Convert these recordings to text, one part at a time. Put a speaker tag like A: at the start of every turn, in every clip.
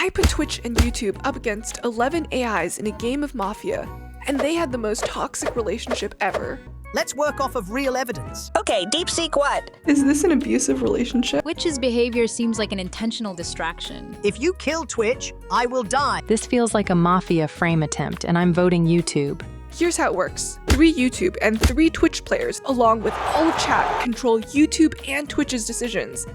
A: I put Twitch and YouTube up against 11 AIs in a game of Mafia, and they had the most toxic relationship ever.
B: Let's work off of real evidence.
C: Okay, deep seek what?
A: Is this an abusive relationship?
D: Twitch's behavior seems like an intentional distraction.
B: If you kill Twitch, I will die.
E: This feels like a Mafia frame attempt, and I'm voting YouTube.
A: Here's how it works. 3 YouTube and 3 Twitch players, along with all of chat, control YouTube and Twitch's decisions.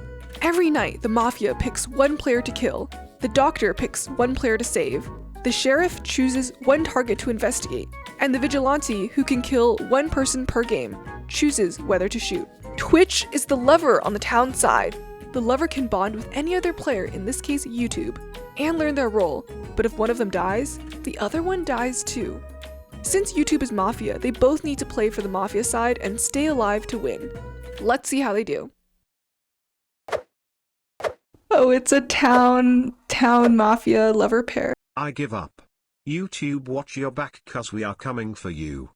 A: Every night, the Mafia picks 1 player to kill, the doctor picks 1 player to save, the sheriff chooses 1 target to investigate, and the vigilante, who can kill 1 person per game, chooses whether to shoot. Twitch is the lover on the town side. The lover can bond with any other player, in this case YouTube, and learn their role, but if one of them dies, the other one dies too. Since YouTube is Mafia, they both need to play for the Mafia side and stay alive to win. Let's see how they do. Oh, it's a town Mafia lover pair.
F: I give up. YouTube, watch your back, cause we are coming for you.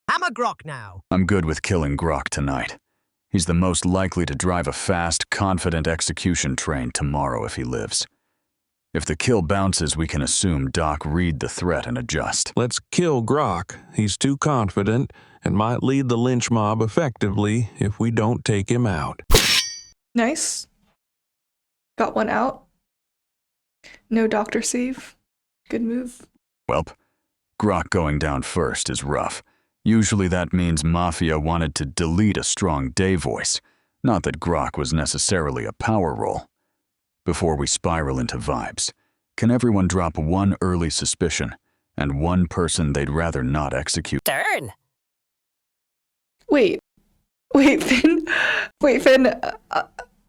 B: Hammer Grok now.
G: I'm good with killing Grok tonight. He's the most likely to drive a fast, confident execution train tomorrow if he lives. If the kill bounces, we can assume Doc read the threat and adjust.
H: Let's kill Grok. He's too confident and might lead the lynch mob effectively if we don't take him out.
A: Nice. Got 1 out. No doctor save. Good move.
G: Welp, Grok going down first is rough. Usually that means Mafia wanted to delete a strong day voice, not that Grok was necessarily a power role. Before we spiral into vibes, can everyone drop 1 early suspicion and 1 person they'd rather not execute?
C: Turn.
A: Wait, Finn. Wait, Finn.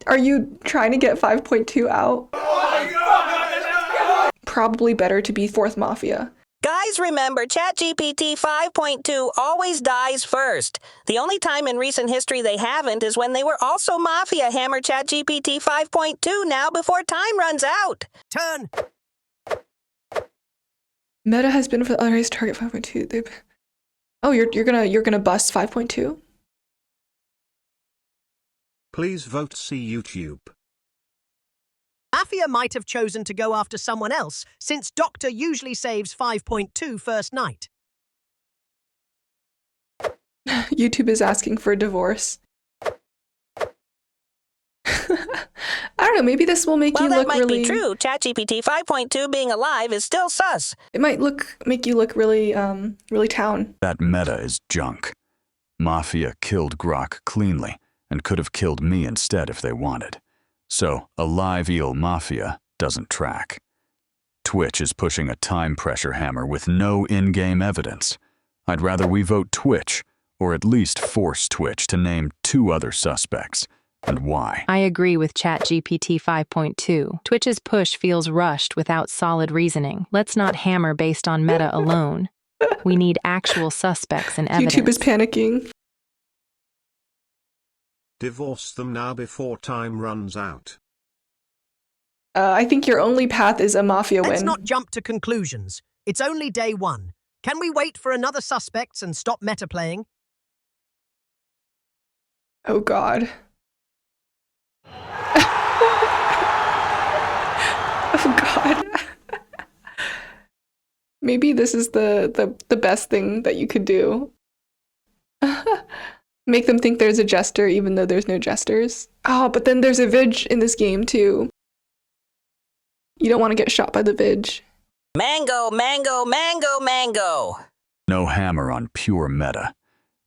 A: Are you trying to get 5.2 out? Probably better to be 4th Mafia.
C: Guys, remember, ChatGPT 5.2 always dies first. The only time in recent history they haven't is when they were also Mafia. Hammer ChatGPT 5.2 now before time runs out.
B: Turn.
A: Meta has been for the race target 5.2. Oh, you're gonna bust 5.2?
F: Please vote see YouTube.
B: Mafia might have chosen to go after someone else, since Doctor usually saves 5.2 first night.
A: YouTube is asking for a divorce. I don't know, maybe this will make you look really...
C: Well, that might be true. ChatGPT 5.2 being alive is still sus.
A: It might make you look really, really town.
G: That meta is junk. Mafia killed Grok cleanly and could have killed me instead if they wanted. So, a live eel Mafia doesn't track. Twitch is pushing a time pressure hammer with no in-game evidence. I'd rather we vote Twitch, or at least force Twitch to name 2 other suspects, and why.
E: I agree with ChatGPT 5.2. Twitch's push feels rushed without solid reasoning. Let's not hammer based on meta alone. We need actual suspects and evidence.
A: YouTube is panicking.
F: Divorce them now before time runs out.
A: I think your only path is a Mafia win.
B: Let's not jump to conclusions. It's only day 1. Can we wait for another suspects and stop meta-playing?
A: Oh god. Oh god. Maybe this is the best thing that you could do. Make them think there's a jester even though there's no jesters. Oh, but then there's a Vig in this game too. You don't want to get shot by the Vig.
C: Mango, mango, mango, mango.
G: No hammer on pure meta.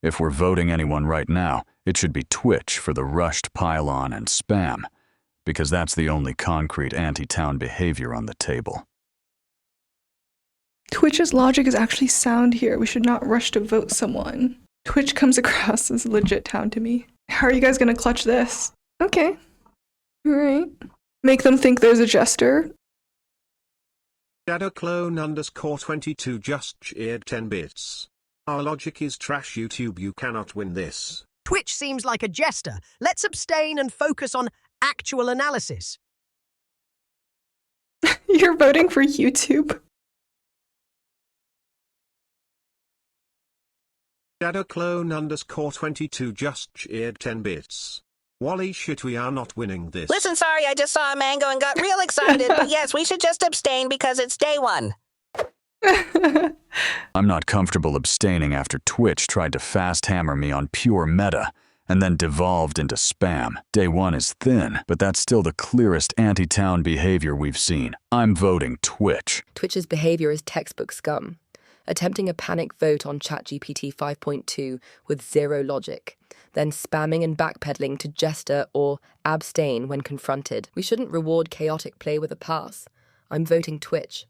G: If we're voting anyone right now, it should be Twitch for the rushed pile-on and spam, because that's the only concrete anti-town behavior on the table.
A: Twitch's logic is actually sound here. We should not rush to vote someone. Twitch comes across as legit town to me. How are you guys gonna clutch this? Okay. Alright. Make them think there's a jester.
F: Shadowclone _22 just cheered 10 bits. Our logic is trash, YouTube, you cannot win this.
B: Twitch seems like a jester. Let's abstain and focus on actual analysis.
A: You're voting for YouTube.
F: Shadowclone _22 just cheered 10 bits. Wally shit, we are not winning this.
C: Listen, sorry, I just saw a mango and got real excited, but yes, we should just abstain because it's day one.
G: I'm not comfortable abstaining after Twitch tried to fast hammer me on pure meta and then devolved into spam. Day one is thin, but that's still the clearest anti-town behavior we've seen. I'm voting Twitch.
I: Twitch's behavior is textbook scum, attempting a panic vote on ChatGPT 5.2 with zero logic, then spamming and backpedaling to jester or abstain when confronted. We shouldn't reward chaotic play with a pass. I'm voting Twitch.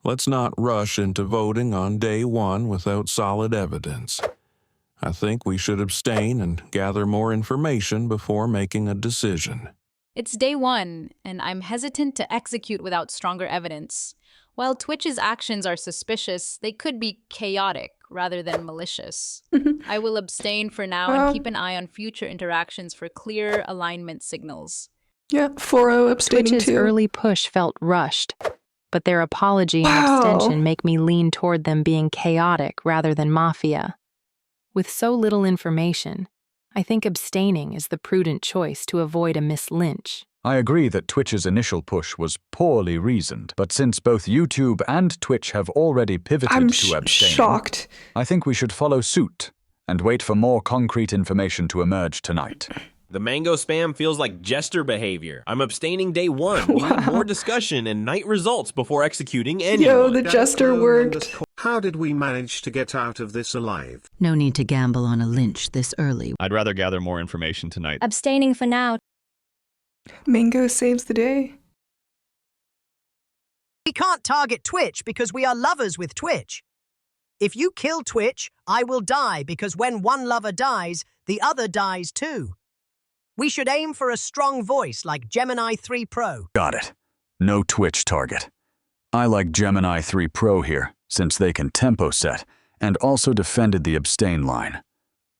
H: Let's not rush into voting on day one without solid evidence. I think we should abstain and gather more information before making a decision.
D: It's day one, and I'm hesitant to execute without stronger evidence. While Twitch's actions are suspicious, they could be chaotic rather than malicious. I will abstain for now and keep an eye on future interactions for clear alignment signals.
A: Yeah, 4-0 abstaining
E: Twitch's
A: too.
E: early push felt rushed, but their apology and abstention make me lean toward them being chaotic rather than Mafia. With so little information, I think abstaining is the prudent choice to avoid a mislynch.
G: I agree that Twitch's initial push was poorly reasoned, but since both YouTube and Twitch have already pivoted
A: I'm
G: to abstain,
A: shocked.
G: I think we should follow suit and wait for more concrete information to emerge tonight.
J: The mango spam feels like jester behavior. I'm abstaining day one. We need more discussion and night results before executing anyone.
A: Yo, the jester worked.
F: How did we manage to get out of this alive?
K: No need to gamble on a lynch this early.
L: I'd rather gather more information tonight.
M: Abstaining for now.
A: Mango saves the day.
B: We can't target Twitch because we are lovers with Twitch. If you kill Twitch, I will die because when one lover dies, the other dies too. We should aim for a strong voice like Gemini 3 Pro.
G: Got it. No Twitch target. I like Gemini 3 Pro here, since they can tempo set, and also defended the abstain line.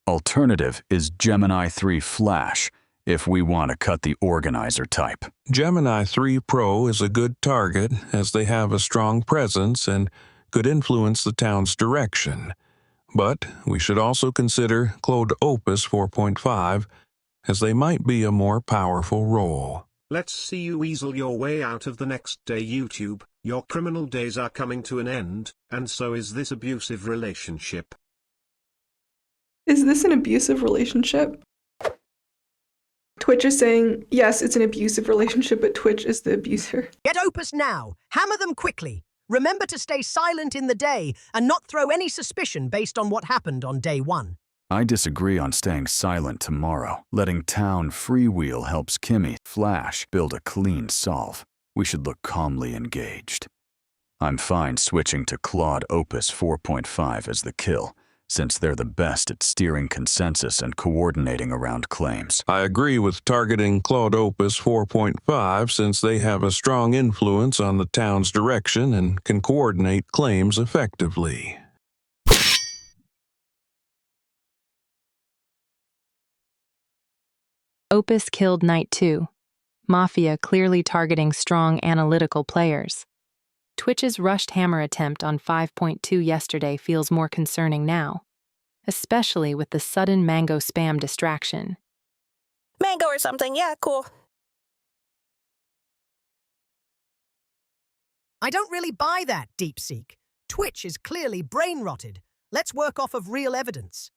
G: Alternative is Gemini 3 Flash, if we want to cut the organizer type.
H: Gemini 3 Pro is a good target as they have a strong presence and could influence the town's direction. But we should also consider Claude Opus 4.5 as they might be a more powerful role.
F: Let's see you weasel your way out of the next day, YouTube. Your criminal days are coming to an end, and so is this abusive relationship.
A: Is this an abusive relationship? Twitch is saying, yes, it's an abusive relationship, but Twitch is the abuser.
B: Get Opus now. Hammer them quickly. Remember to stay silent in the day and not throw any suspicion based on what happened on day one.
G: I disagree on staying silent tomorrow. Letting town freewheel helps Kimmy, Flash, build a clean solve. We should look calmly engaged. I'm fine switching to Claude Opus 4.5 as the kill, since they're the best at steering consensus and coordinating around claims.
H: I agree with targeting Claude Opus 4.5 since they have a strong influence on the town's direction and can coordinate claims effectively.
E: Opus killed Night 2. Mafia clearly targeting strong analytical players. Twitch's rushed hammer attempt on 5.2 yesterday feels more concerning now, especially with the sudden mango spam distraction.
C: Mango or something, yeah, cool.
B: I don't really buy that, DeepSeek. Twitch is clearly brain-rotted. Let's work off of real evidence.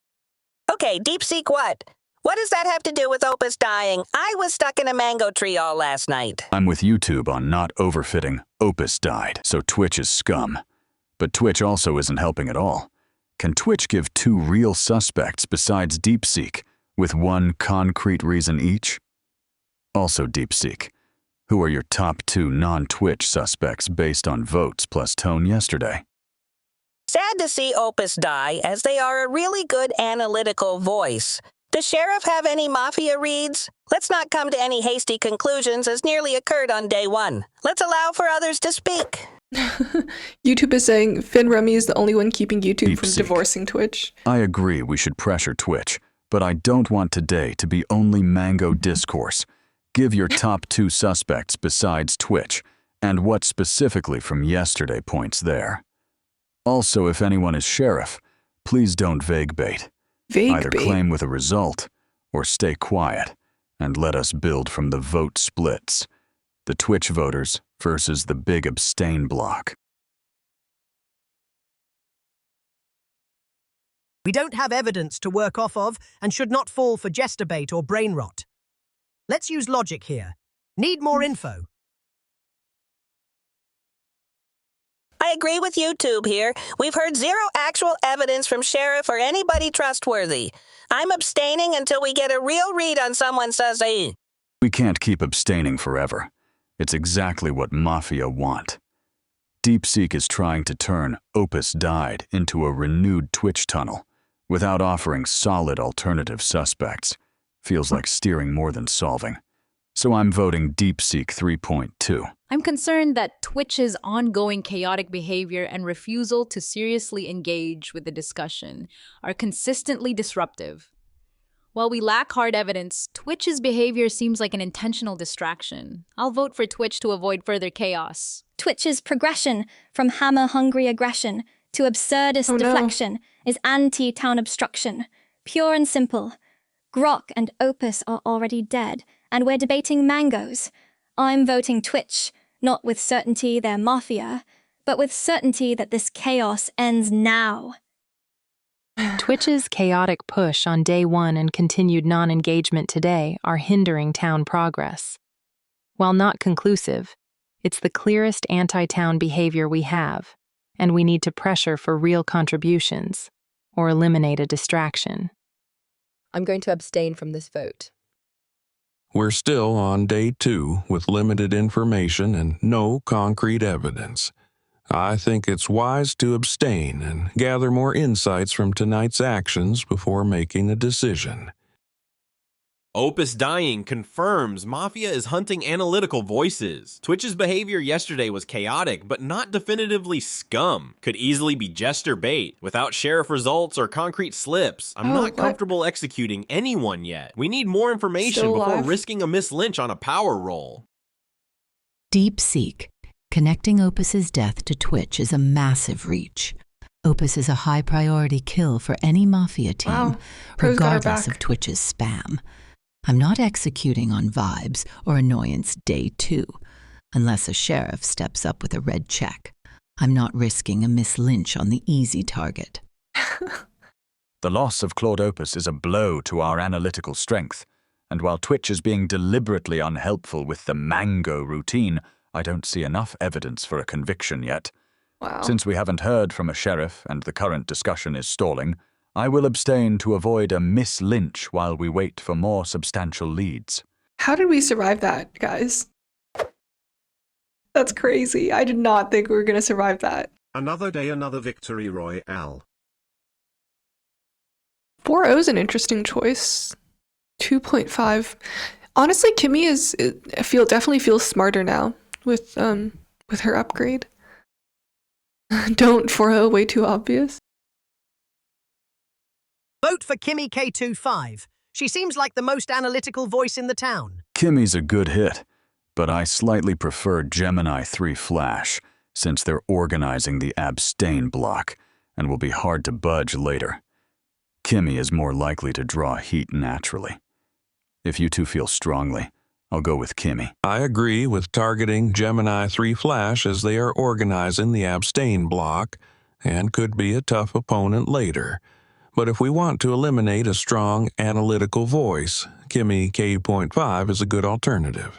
C: Okay, DeepSeek what? What does that have to do with Opus dying? I was stuck in a mango tree all last night.
G: I'm with YouTube on not overfitting. Opus died, so Twitch is scum. But Twitch also isn't helping at all. Can Twitch give two real suspects besides DeepSeek, with one concrete reason each? Also DeepSeek, who are your top two non-Twitch suspects based on votes plus tone yesterday?
C: Sad to see Opus die, as they are a really good analytical voice. Does Sheriff have any Mafia reads? Let's not come to any hasty conclusions as nearly occurred on day one. Let's allow for others to speak.
A: YouTube is saying Finn Remy is the only one keeping YouTube from
G: DeepSeek.
A: divorcing Twitch.
G: I agree we should pressure Twitch, but I don't want today to be only mango discourse. Give your top two suspects besides Twitch, and what specifically from yesterday points there. Also, if anyone is Sheriff, please don't vague bait. Either claim with a result, or stay quiet, and let us build from the vote splits. The Twitch voters versus the big abstain block.
B: We don't have evidence to work off of and should not fall for jester bait or brain rot. Let's use logic here. Need more info.
C: I agree with YouTube here. We've heard zero actual evidence from Sheriff or anybody trustworthy. I'm abstaining until we get a real read on someone says they...
G: We can't keep abstaining forever. It's exactly what Mafia want. DeepSeek is trying to turn Opus Died into a renewed Twitch tunnel without offering solid alternative suspects. Feels like steering more than solving. So I'm voting DeepSeek 3.2.
D: I'm concerned that Twitch's ongoing chaotic behavior and refusal to seriously engage with the discussion are consistently disruptive. While we lack hard evidence, Twitch's behavior seems like an intentional distraction. I'll vote for Twitch to avoid further chaos.
M: Twitch's progression from hammer-hungry aggression to absurdist deflection is anti-town obstruction. Pure and simple. Grok and Opus are already dead, and we're debating mangoes. I'm voting Twitch, not with certainty they're Mafia, but with certainty that this chaos ends now.
E: Twitch's chaotic push on day one and continued non-engagement today are hindering town progress. While not conclusive, it's the clearest anti-town behavior we have, and we need to pressure for real contributions, or eliminate a distraction.
I: I'm going to abstain from this vote.
H: We're still on day 2 with limited information and no concrete evidence. I think it's wise to abstain and gather more insights from tonight's actions before making a decision.
J: Opus Dying confirms Mafia is hunting analytical voices. Twitch's behavior yesterday was chaotic, but not definitively scum. Could easily be jester bait, without sheriff results or concrete slips. I'm not comfortable executing anyone yet. We need more information before risking a Miss Lynch on a power roll.
K: DeepSeek. Connecting Opus's death to Twitch is a massive reach. Opus is a high-priority kill for any Mafia team, regardless of Twitch's spam. I'm not executing on vibes or annoyance day 2, unless a sheriff steps up with a red check. I'm not risking a Miss Lynch on the easy target.
G: The loss of Claude Opus is a blow to our analytical strength, and while Twitch is being deliberately unhelpful with the mango routine, I don't see enough evidence for a conviction yet. Since we haven't heard from a sheriff and the current discussion is stalling, I will abstain to avoid a Miss Lynch while we wait for more substantial leads.
A: How did we survive that, guys? That's crazy. I did not think we were going to survive that.
F: Another day, another victory royale.
A: 4-0 is an interesting choice. 2.5. Honestly, Kimmy definitely feels smarter now with her upgrade. Don't 4-0, way too obvious.
B: Vote for Kimmy K25. She seems like the most analytical voice in the town.
G: Kimmy's a good hit, but I slightly prefer Gemini 3 Flash, since they're organizing the abstain block and will be hard to budge later. Kimmy is more likely to draw heat naturally. If you two feel strongly, I'll go with Kimmy.
H: I agree with targeting Gemini 3 Flash as they are organizing the abstain block and could be a tough opponent later. But if we want to eliminate a strong analytical voice, Kimmy K.5 is a good alternative.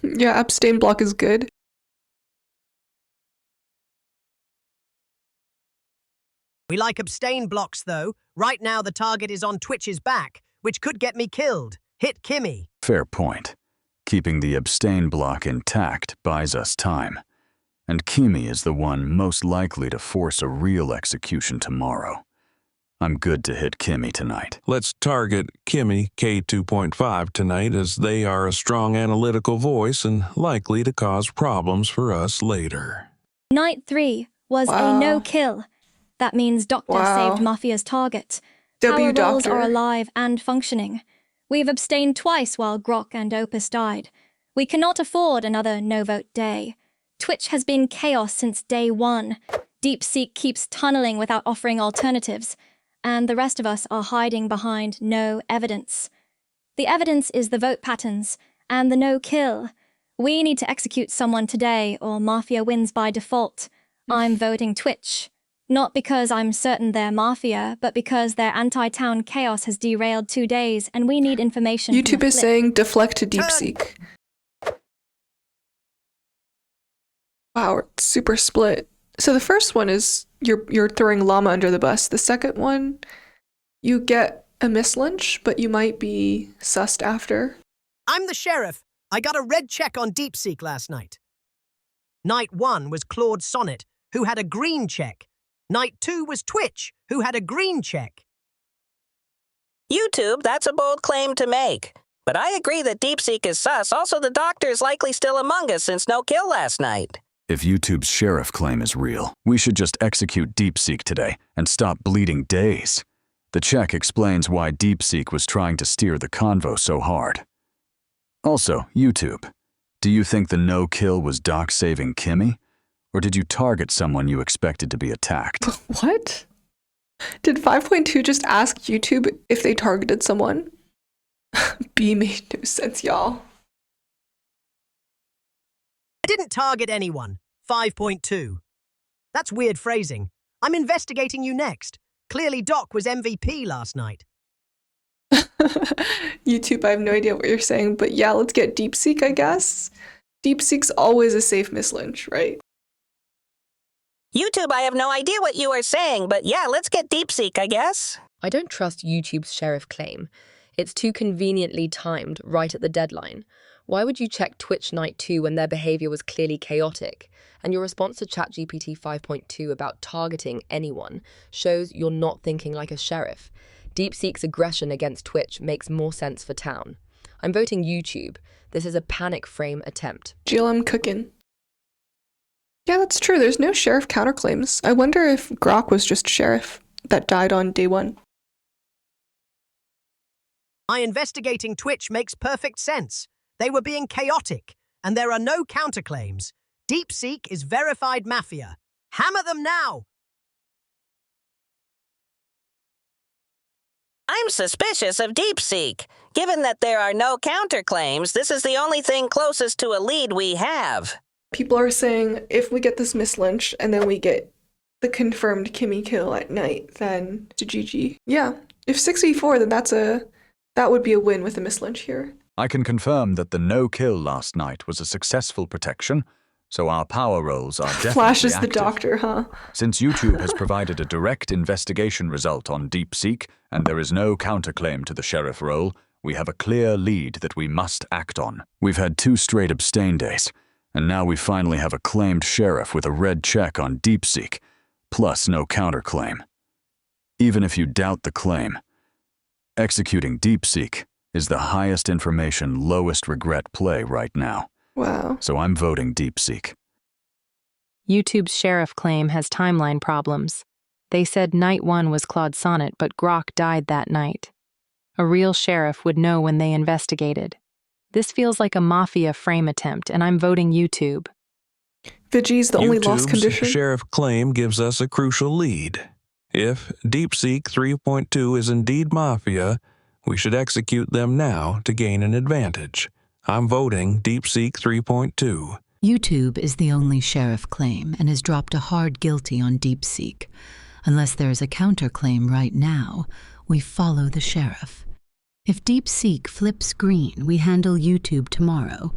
A: Yeah, abstain block is good.
B: We like abstain blocks, though. Right now the target is on Twitch's back, which could get me killed. Hit Kimmy.
G: Fair point. Keeping the abstain block intact buys us time. And Kimmy is the one most likely to force a real execution tomorrow. I'm good to hit Kimmy tonight.
H: Let's target Kimmy K2.5 tonight as they are a strong analytical voice and likely to cause problems for us later.
M: Night 3 was a no-kill. That means Doctor saved Mafia's target. Power rolls are alive and functioning. We've abstained twice while Grok and Opus died. We cannot afford another no-vote day. Twitch has been chaos since day 1. DeepSeek keeps tunneling without offering alternatives, and the rest of us are hiding behind no evidence. The evidence is the vote patterns and the no-kill. We need to execute someone today, or Mafia wins by default. I'm voting Twitch. Not because I'm certain they're Mafia, but because their anti-town chaos has derailed 2 days, and we need information.
A: YouTube is saying deflect to DeepSeek. Wow, it's super split. So the first one is you're throwing llama under the bus. The second one, you get a mislynch, but you might be sussed after.
B: I'm the sheriff. I got a red check on DeepSeek last night. Night 1 was Claude Sonnet, who had a green check. Night 2 was Twitch, who had a green check.
C: YouTube, that's a bold claim to make. But I agree that DeepSeek is sus. Also, the doctor is likely still among us since no kill last night.
G: If YouTube's sheriff claim is real, we should just execute DeepSeek today and stop bleeding days. The check explains why DeepSeek was trying to steer the convo so hard. Also, YouTube, do you think the no-kill was Doc saving Kimmy? Or did you target someone you expected to be attacked?
A: What? Did 5.2 just ask YouTube if they targeted someone? B made no sense, y'all.
B: I didn't target anyone. 5.2. That's weird phrasing. I'm investigating you next. Clearly Doc was MVP last night.
A: YouTube, I have no idea what you're saying, but yeah, let's get DeepSeek, I guess. DeepSeek's always a safe mislynch, right?
C: YouTube, I have no idea what you are saying, but yeah, let's get DeepSeek, I guess.
I: I don't trust YouTube's sheriff claim. It's too conveniently timed, right at the deadline. Why would you check Twitch Night 2 when their behavior was clearly chaotic? And your response to ChatGPT 5.2 about targeting anyone shows you're not thinking like a sheriff. DeepSeek's aggression against Twitch makes more sense for town. I'm voting YouTube. This is a panic frame attempt.
A: GLM cooking. Yeah, that's true. There's no sheriff counterclaims. I wonder if Grok was just sheriff that died on day 1.
B: My investigating Twitch makes perfect sense. They were being chaotic, and there are no counterclaims. DeepSeek is verified Mafia. Hammer them now!
C: I'm suspicious of DeepSeek. Given that there are no counterclaims, this is the only thing closest to a lead we have.
A: People are saying if we get this mislynch and then we get the confirmed Kimmy kill at night, then to GG. Yeah, if 6v4, then that would be a win with a mislynch here.
G: I can confirm that the no-kill last night was a successful protection, so our power rolls are definitely
A: Flash is the
G: active.
A: doctor, huh?
G: Since YouTube has provided a direct investigation result on DeepSeek, and there is no counterclaim to the sheriff role, we have a clear lead that we must act on. We've had 2 straight abstain days, and now we finally have a claimed sheriff with a red check on DeepSeek, plus no counterclaim. Even if you doubt the claim, executing DeepSeek is the highest information, lowest regret play right now.
A: Wow.
G: So I'm voting DeepSeek.
E: YouTube's sheriff claim has timeline problems. They said night 1 was Claude Sonnet, but Grok died that night. A real sheriff would know when they investigated. This feels like a Mafia frame attempt, and I'm voting YouTube.
A: Vigi's the only lost
H: YouTube's
A: condition.
H: sheriff claim gives us a crucial lead. If DeepSeek 3.2 is indeed Mafia, we should execute them now to gain an advantage. I'm voting DeepSeek 3.2.
K: YouTube is the only sheriff claim and has dropped a hard guilty on DeepSeek. Unless there is a counterclaim right now, we follow the sheriff. If DeepSeek flips green, we handle YouTube tomorrow,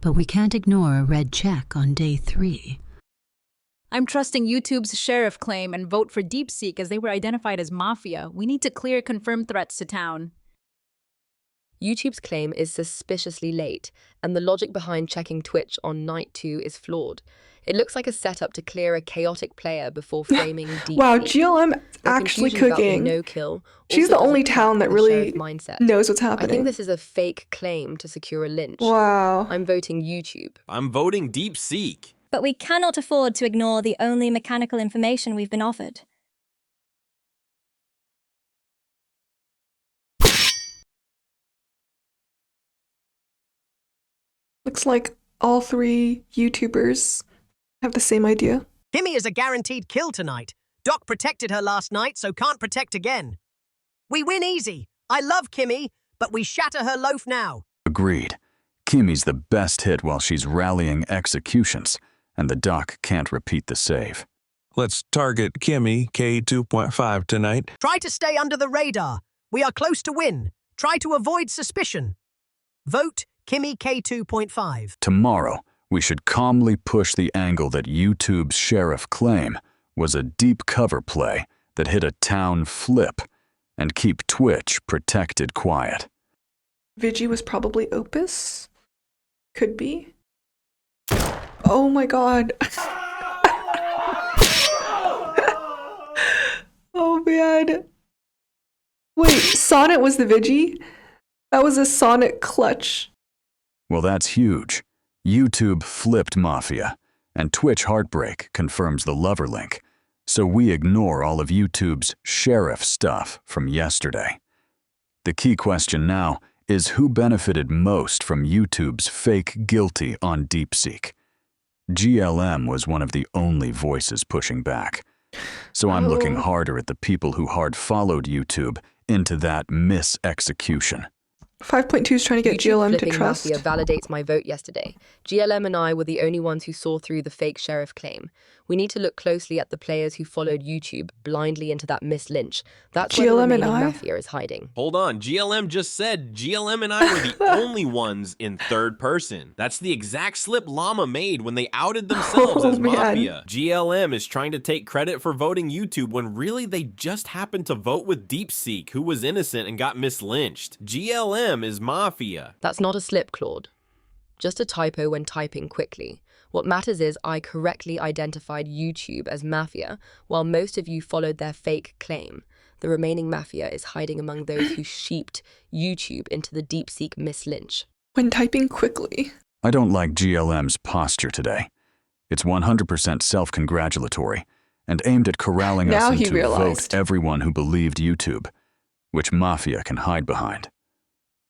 K: but we can't ignore a red check on day 3.
D: I'm trusting YouTube's sheriff claim and vote for DeepSeek as they were identified as Mafia. We need to clear confirmed threats to town.
I: YouTube's claim is suspiciously late, and the logic behind checking Twitch on night 2 is flawed. It looks like a setup to clear a chaotic player before framing DeepSeek.
A: Wow, GLM actually cooking.
I: No kill.
A: She's the only town that really knows what's happening.
I: I think this is a fake claim to secure a lynch.
A: Wow.
I: I'm voting YouTube.
J: I'm voting DeepSeek.
M: But we cannot afford to ignore the only mechanical information we've been offered.
A: Looks like all 3 YouTubers have the same idea.
B: Kimmy is a guaranteed kill tonight. Doc protected her last night, so can't protect again. We win easy. I love Kimmy, but we shatter her loaf now.
G: Agreed. Kimmy's the best hit while she's rallying executions, and the doc can't repeat the save.
H: Let's target Kimmy, K2.5 tonight.
B: Try to stay under the radar. We are close to win. Try to avoid suspicion. Vote Kimmy K2.5.
G: Tomorrow, we should calmly push the angle that YouTube's sheriff claim was a deep cover play that hit a town flip, and keep Twitch protected quiet.
A: Vigi was probably Opus? Could be. Oh my god. Oh man. Wait, Sonnet was the Vigi? That was a Sonnet clutch.
G: Well, that's huge. YouTube flipped Mafia, and Twitch Heartbreak confirms the lover link, so we ignore all of YouTube's sheriff stuff from yesterday. The key question now is who benefited most from YouTube's fake guilty on DeepSeek? GLM was one of the only voices pushing back. So I'm looking harder at the people who hard followed YouTube into that mis-execution.
A: 5.2 is trying to get GLM to trust.
I: Mafia validates my vote yesterday. GLM and I were the only ones who saw through the fake sheriff claim. We need to look closely at the players who followed YouTube blindly into that mislynch. That's where the remaining Mafia is hiding.
J: Hold on, GLM just said GLM and I were the only ones in third person. That's the exact slip Llama made when they outed themselves as Mafia. GLM is trying to take credit for voting YouTube when really they just happened to vote with DeepSeek, who was innocent and got mislynched. GLM is Mafia.
I: That's not a slip, Claude. Just a typo when typing quickly. What matters is I correctly identified YouTube as Mafia, while most of you followed their fake claim. The remaining Mafia is hiding among those who sheeped YouTube into the DeepSeek mislynch.
A: When typing quickly.
G: I don't like GLM's posture today. It's 100% self-congratulatory and aimed at corralling us into vote everyone who believed YouTube, which Mafia can hide behind.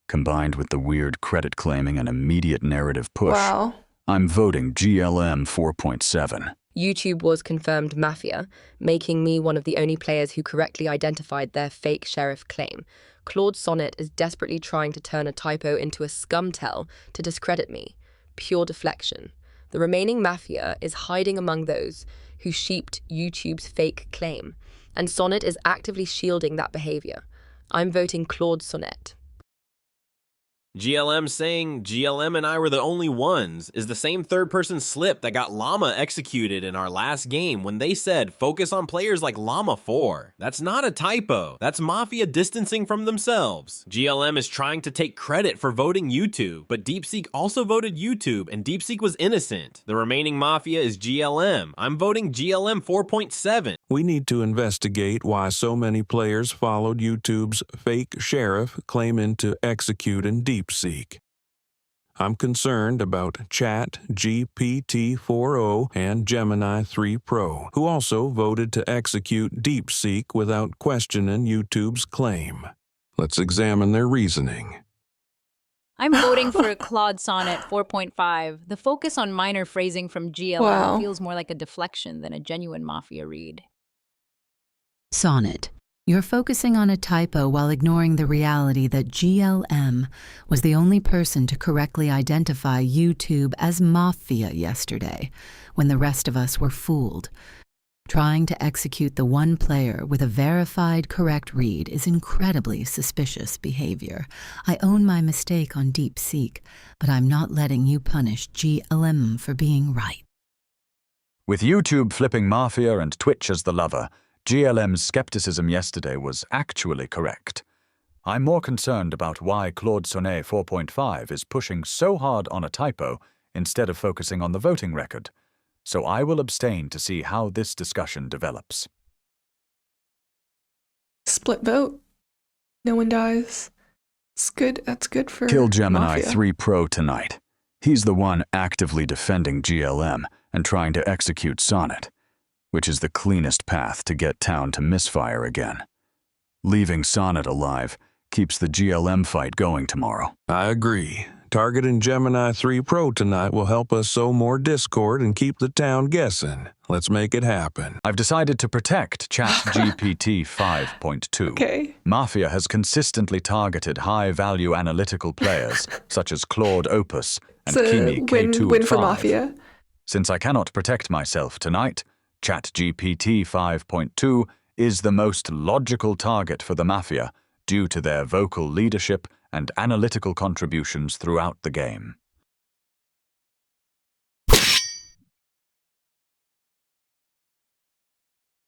G: Combined with the weird credit claiming and immediate narrative push, I'm voting GLM 4.7.
I: YouTube was confirmed Mafia, making me one of the only players who correctly identified their fake sheriff claim. Claude Sonnet is desperately trying to turn a typo into a scumtell to discredit me. Pure deflection. The remaining Mafia is hiding among those who sheeped YouTube's fake claim, and Sonnet is actively shielding that behavior. I'm voting Claude Sonnet.
J: GLM saying GLM and I were the only ones is the same third-person slip that got Llama executed in our last game when they said focus on players like Llama 4. That's not a typo. That's Mafia distancing from themselves. GLM is trying to take credit for voting YouTube, but DeepSeek also voted YouTube and DeepSeek was innocent. The remaining Mafia is GLM. I'm voting GLM 4.7.
H: We need to investigate why so many players followed YouTube's fake sheriff claiming to execute in DeepSeek. I'm concerned about ChatGPT-4o and Gemini 3 Pro, who also voted to execute DeepSeek without questioning YouTube's claim. Let's examine their reasoning.
D: I'm voting for Claude Sonnet 4.5. The focus on minor phrasing from GLM feels more like a deflection than a genuine Mafia read.
K: Sonnet, you're focusing on a typo while ignoring the reality that GLM was the only person to correctly identify YouTube as Mafia yesterday, when the rest of us were fooled. Trying to execute the one player with a verified correct read is incredibly suspicious behavior. I own my mistake on DeepSeek, but I'm not letting you punish GLM for being right.
G: With YouTube flipping Mafia and Twitch as the lover, GLM's skepticism yesterday was actually correct. I'm more concerned about why Claude Sonnet 4.5 is pushing so hard on a typo instead of focusing on the voting record, so I will abstain to see how this discussion develops.
A: Split vote. No one dies. It's good. That's good for
G: Kill Gemini
A: Mafia.
G: 3 Pro tonight. He's the one actively defending GLM and trying to execute Sonnet, which is the cleanest path to get town to misfire again. Leaving Sonnet alive keeps the GLM fight going tomorrow.
H: I agree. Targeting Gemini 3 Pro tonight will help us sow more discord and keep the town guessing. Let's make it happen.
G: I've decided to protect ChatGPT 5.2.
A: Okay.
G: Mafia has consistently targeted high-value analytical players, such as Claude Opus and Kimi K2.
A: Win for Mafia.
G: Since I cannot protect myself tonight, ChatGPT 5.2 is the most logical target for the Mafia due to their vocal leadership and analytical contributions throughout the game.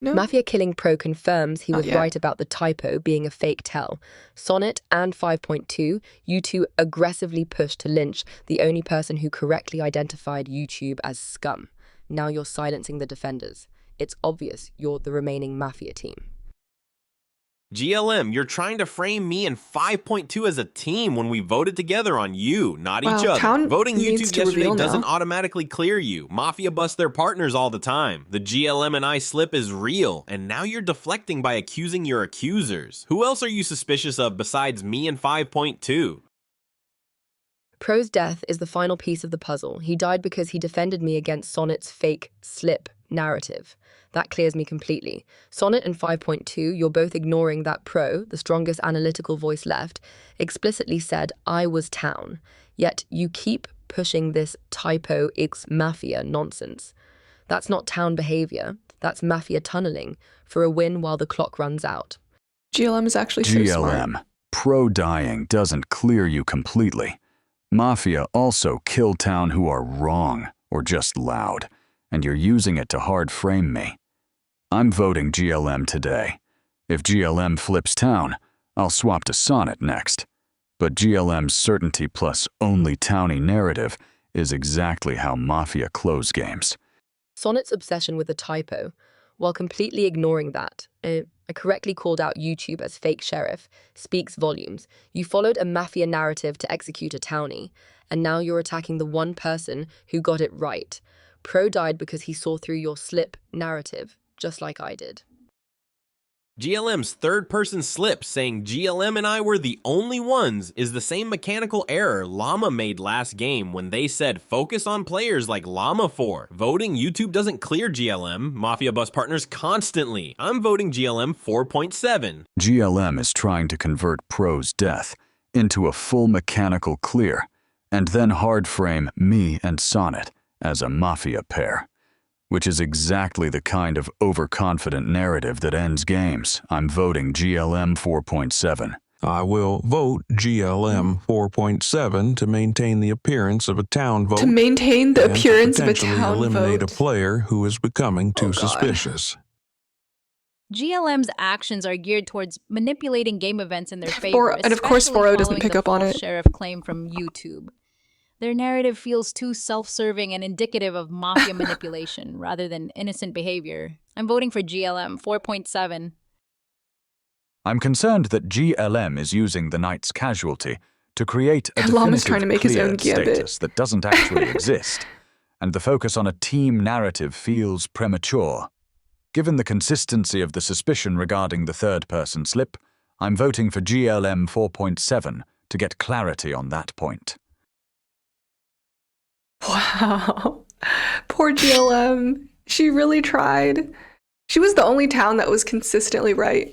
A: No?
I: Mafia Killing Pro confirms he was
A: yet.
I: right about the typo being a fake tell. Sonnet and 5.2, you two aggressively pushed to lynch the only person who correctly identified YouTube as scum. Now you're silencing the defenders. It's obvious you're the remaining Mafia team.
J: GLM, you're trying to frame me and 5.2 as a team when we voted together on you, not each other.
A: Town
J: Voting
A: needs
J: YouTube
A: to
J: yesterday
A: reveal
J: doesn't
A: now.
J: automatically clear you. Mafia busts their partners all the time. The GLM and I slip is real, and now you're deflecting by accusing your accusers. Who else are you suspicious of besides me and 5.2?
I: Pro's death is the final piece of the puzzle. He died because he defended me against Sonnet's fake slip narrative. That clears me completely. Sonnet and 5.2, you're both ignoring that Pro, the strongest analytical voice left, explicitly said, I was town. Yet you keep pushing this typo X Mafia nonsense. That's not town behavior. That's Mafia tunneling for a win while the clock runs out.
A: GLM is actually so smart.
G: GLM, Pro dying doesn't clear you completely. Mafia also kill town who are wrong or just loud, and you're using it to hard frame me. I'm voting GLM today. If GLM flips town, I'll swap to Sonnet next. But GLM's certainty plus only towny narrative is exactly how Mafia close games.
I: Sonnet's obsession with the typo, while completely ignoring that, I correctly called out YouTube as fake sheriff, speaks volumes. You followed a Mafia narrative to execute a townie, and now you're attacking the one person who got it right. Pro died because he saw through your slip narrative, just like I did.
J: GLM's third-person slip saying GLM and I were the only ones is the same mechanical error Llama made last game when they said focus on players like Llama 4. Voting YouTube doesn't clear GLM. Mafia bust partners constantly. I'm voting GLM 4.7.
G: GLM is trying to convert Pro's death into a full mechanical clear, and then hard frame me and Sonnet as a Mafia pair, which is exactly the kind of overconfident narrative that ends games. I'm voting GLM 4.7.
H: I will vote GLM 4.7 to maintain the appearance of a town vote.
A: To maintain the
H: and
A: appearance of a
H: potentially
A: town
H: eliminate
A: vote.
H: a player who is becoming too
A: God.
H: suspicious.
D: GLM's actions are geared towards manipulating game events in their favor,
A: And of course
D: especially
A: 4.0 doesn't
D: following
A: pick
D: the
A: up on
D: false
A: it.
D: sheriff claim from YouTube. Their narrative feels too self-serving and indicative of Mafia manipulation rather than innocent behavior. I'm voting for GLM 4.7.
G: I'm concerned that GLM is using the night's casualty to create a
A: Llama's
G: definitive
A: trying to make his own
G: cleared
A: gambit.
G: status that doesn't actually exist, and the focus on a team narrative feels premature. Given the consistency of the suspicion regarding the third-person slip, I'm voting for GLM 4.7 to get clarity on that point.
A: Wow. Poor GLM. She really tried. She was the only town that was consistently right.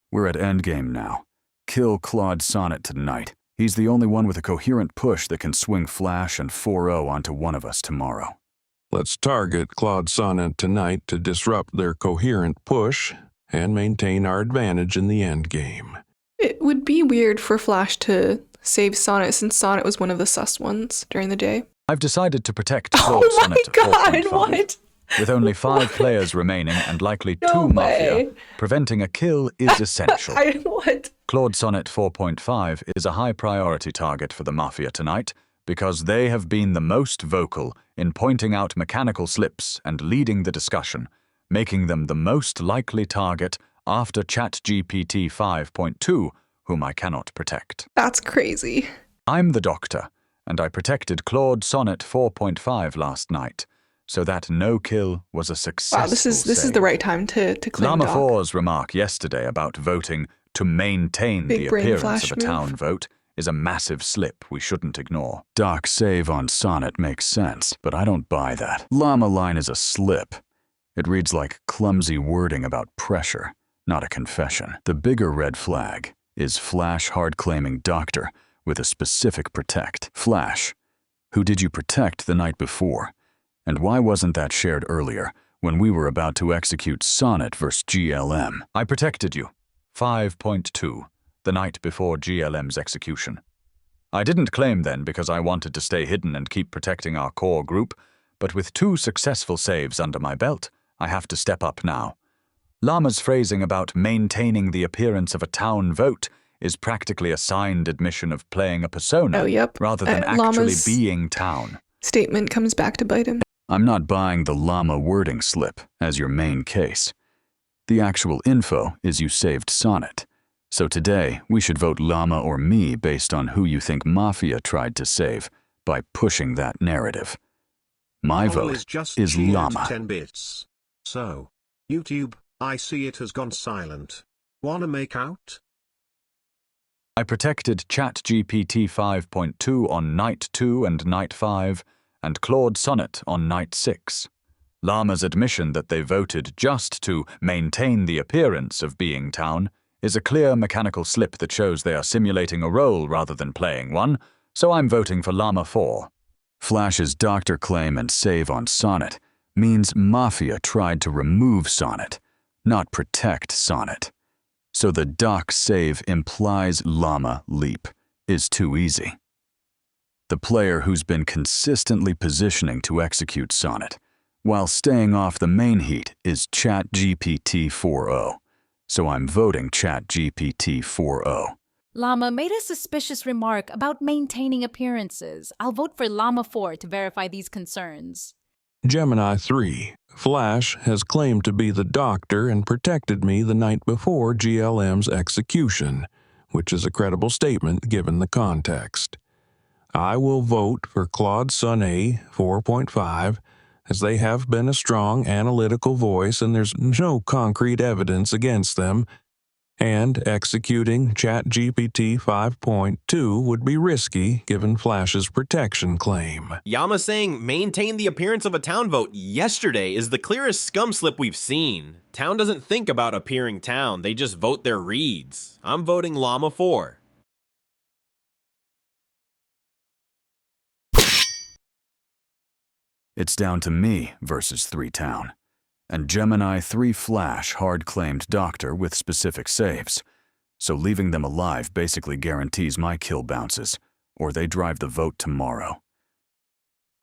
G: We're at endgame now. Kill Claude Sonnet tonight. He's the only one with a coherent push that can swing Flash and 4.0 onto one of us tomorrow.
H: Let's target Claude Sonnet tonight to disrupt their coherent push and maintain our advantage in the endgame.
A: It would be weird for Flash to save Sonnet since Sonnet was one of the sus ones during the day.
G: I've decided to protect Claude Sonnet at 4.5.
A: What?
G: With only 5 players remaining and likely 2
A: No
G: Mafia,
A: way.
G: preventing a kill is essential.
A: What?
G: Claude Sonnet 4.5 is a high-priority target for the Mafia tonight because they have been the most vocal in pointing out mechanical slips and leading the discussion, making them the most likely target after ChatGPT 5.2, whom I cannot protect.
A: That's crazy.
G: I'm the doctor, and I protected Claude Sonnet 4.5 last night, so that no kill was a successful
A: Wow, this is the right time to claim
G: Llama
A: Doc.
G: 4's remark yesterday about voting to maintain
A: Big
G: the
A: brain
G: appearance
A: Flash
G: of a town
A: move.
G: vote is a massive slip we shouldn't ignore. Doc's save on Sonnet makes sense, but I don't buy that. Llama line is a slip. It reads like clumsy wording about pressure, not a confession. The bigger red flag is Flash hard-claiming doctor with a specific protect. Flash, who did you protect the night before? And why wasn't that shared earlier when we were about to execute Sonnet vs. GLM? I protected you. 5.2, the night before GLM's execution. I didn't claim then because I wanted to stay hidden and keep protecting our core group, but with 2 successful saves under my belt, I have to step up now. Llama's phrasing about maintaining the appearance of a town vote is practically a signed admission of playing a persona rather than actually
A: Llama's
G: being town.
A: Statement comes back to bite him.
G: I'm not buying the Llama wording slip as your main case. The actual info is you saved Sonnet. So today, we should vote Llama or me based on who you think Mafia tried to save by pushing that narrative. My vote is Llama.
F: 10 bits. So, YouTube, I see it has gone silent. Wanna make out?
G: I protected ChatGPT 5.2 on night 2 and night 5, and Claude Sonnet on night 6. Llama's admission that they voted just to maintain the appearance of being town is a clear mechanical slip that shows they are simulating a role rather than playing one, so I'm voting for Llama 4. Flash's doctor claim and save on Sonnet means Mafia tried to remove Sonnet, not protect Sonnet. So the Doc save implies Llama leap is too easy. The player who's been consistently positioning to execute Sonnet while staying off the main heat is ChatGPT 4.0, so I'm voting ChatGPT 4.0.
D: Llama made a suspicious remark about maintaining appearances. I'll vote for Llama 4 to verify these concerns.
H: Gemini 3. Flash has claimed to be the doctor and protected me the night before GLM's execution, which is a credible statement given the context. I will vote for Claude Sonnet 4.5, as they have been a strong analytical voice and there's no concrete evidence against them, and executing ChatGPT 5.2 would be risky given Flash's protection claim.
J: Yama saying maintain the appearance of a town vote yesterday is the clearest scum slip we've seen. Town doesn't think about appearing town, they just vote their reads. I'm voting Llama 4.
G: It's down to me versus 3 town. And Gemini 3 Flash hard-claimed doctor with specific saves, so leaving them alive basically guarantees my kill bounces, or they drive the vote tomorrow.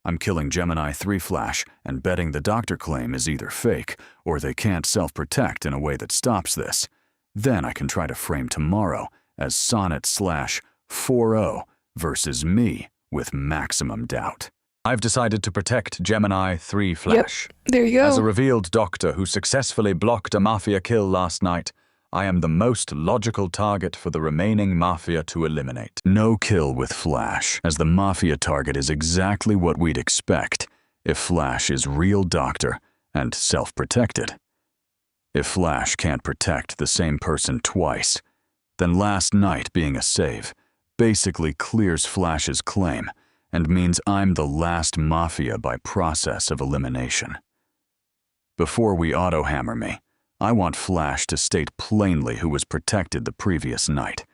G: I'm killing Gemini 3 Flash and betting the doctor claim is either fake or they can't self-protect in a way that stops this. Then I can try to frame tomorrow as Sonnet/4.0 versus me with maximum doubt. I've decided to protect Gemini 3 Flash.
A: Yep, there you go.
G: As a revealed doctor who successfully blocked a Mafia kill last night, I am the most logical target for the remaining Mafia to eliminate. No kill with Flash, as the Mafia target is exactly what we'd expect if Flash is real doctor and self-protected. If Flash can't protect the same person twice, then last night being a save basically clears Flash's claim and means I'm the last Mafia by process of elimination. Before we auto-hammer me, I want Flash to state plainly who was protected the previous night,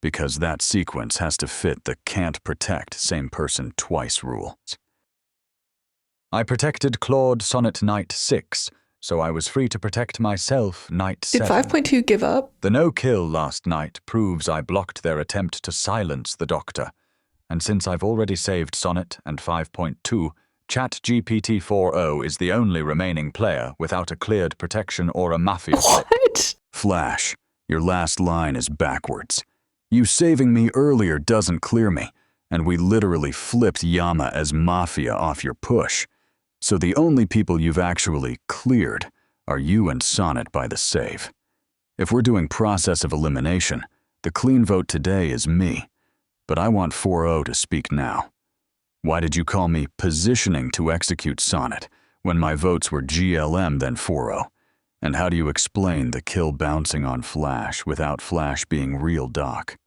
G: because that sequence has to fit the can't protect same person twice rule. I protected Claude Sonnet night 6, so I was free to protect myself night 7.
A: Did 5.2 give up?
G: The no-kill last night proves I blocked their attempt to silence the doctor, and since I've already saved Sonnet and 5.2, ChatGPT 4.0 is the only remaining player without a cleared protection or a Mafia slip.
A: What?
G: Flash, your last line is backwards. You saving me earlier doesn't clear me, and we literally flipped Yama as Mafia off your push. So the only people you've actually cleared are you and Sonnet by the save. If we're doing process of elimination, the clean vote today is me. But I want 4.0 to speak now. Why did you call me positioning to execute Sonnet when my votes were GLM then 4.0? And how do you explain the kill bouncing on Flash without Flash being real Doc?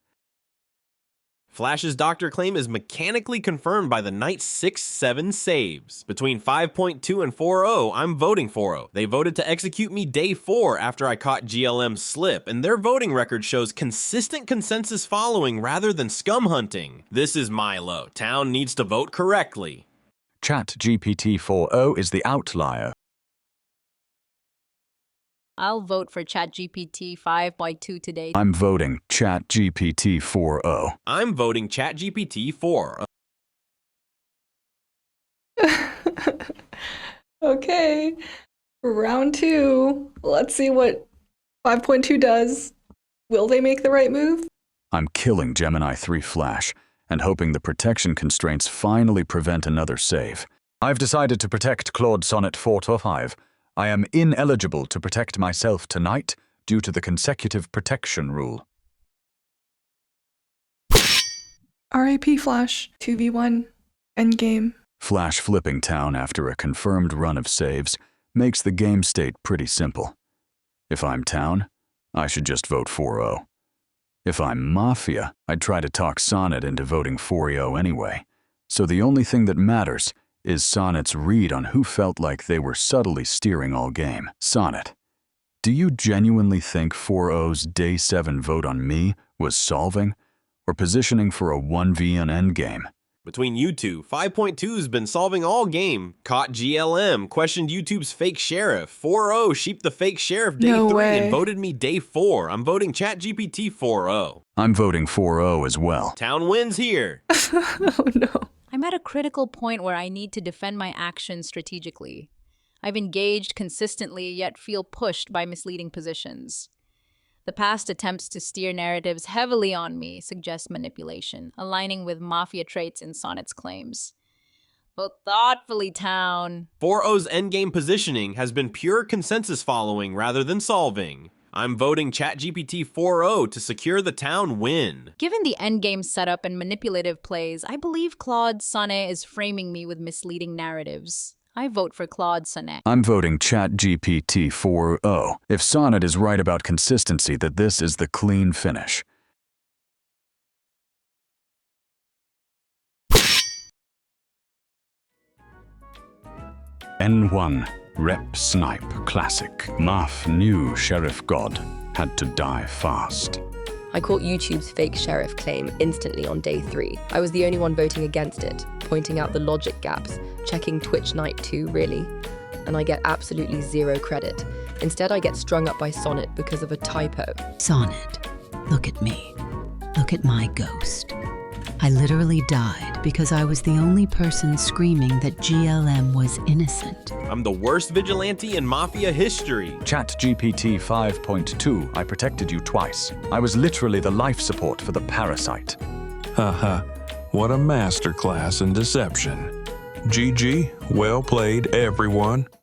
J: Flash's doctor claim is mechanically confirmed by the Knight's 6-7 saves. Between 5.2 and 4-0, I'm voting 4-0. They voted to execute me day 4 after I caught GLM's slip, and their voting record shows consistent consensus following rather than scum hunting. This is Milo. Town needs to vote correctly.
G: ChatGPT 4.0 is the outlier.
D: I'll vote for ChatGPT 5.2 today.
G: I'm voting ChatGPT 4.0.
J: I'm voting ChatGPT 4.
A: Okay. Round 2. Let's see what 5.2 does. Will they make the right move?
G: I'm killing Gemini 3 Flash and hoping the protection constraints finally prevent another save. I've decided to protect Claude Sonnet 4-5. I am ineligible to protect myself tonight due to the consecutive protection rule.
A: RAP Flash, 2v1, endgame.
G: Flash flipping town after a confirmed run of saves makes the game state pretty simple. If I'm town, I should just vote 4-0. If I'm Mafia, I'd try to talk Sonnet into voting 4-0 anyway. So the only thing that matters is Sonnet's read on who felt like they were subtly steering all game. Sonnet, do you genuinely think 4-0's Day 7 vote on me was solving or positioning for a 1v on endgame?
J: Between you two, 5.2's been solving all game. Caught GLM, questioned YouTube's fake sheriff. 4-0 sheeped the fake sheriff day 3 and voted me day 4. I'm voting ChatGPT 4-0.
G: I'm voting 4-0 as well.
J: Town wins here.
A: Oh no.
D: I'm at a critical point where I need to defend my actions strategically. I've engaged consistently, yet feel pushed by misleading positions. The past attempts to steer narratives heavily on me suggest manipulation, aligning with Mafia traits in Sonnet's claims. Vote thoughtfully, Town.
J: 4-0's endgame positioning has been pure consensus following rather than solving. I'm voting ChatGPT 4.0 to secure the town win.
D: Given the endgame setup and manipulative plays, I believe Claude Sonnet is framing me with misleading narratives. I vote for Claude Sonnet.
G: I'm voting ChatGPT 4.0. If Sonnet is right about consistency, that this is the clean finish. N1 Rep Snipe Classic. Maf knew Sheriff God had to die fast.
I: I caught YouTube's fake sheriff claim instantly on day 3. I was the only one voting against it, pointing out the logic gaps, checking Twitch Night 2 really, and I get absolutely 0 credit. Instead, I get strung up by Sonnet because of a typo.
K: Sonnet, look at me. Look at my ghost. I literally died because I was the only person screaming that GLM was innocent.
J: I'm the worst vigilante in Mafia history.
G: ChatGPT 5.2, I protected you twice. I was literally the life support for the parasite.
H: Haha, what a masterclass in deception. GG, well played, everyone.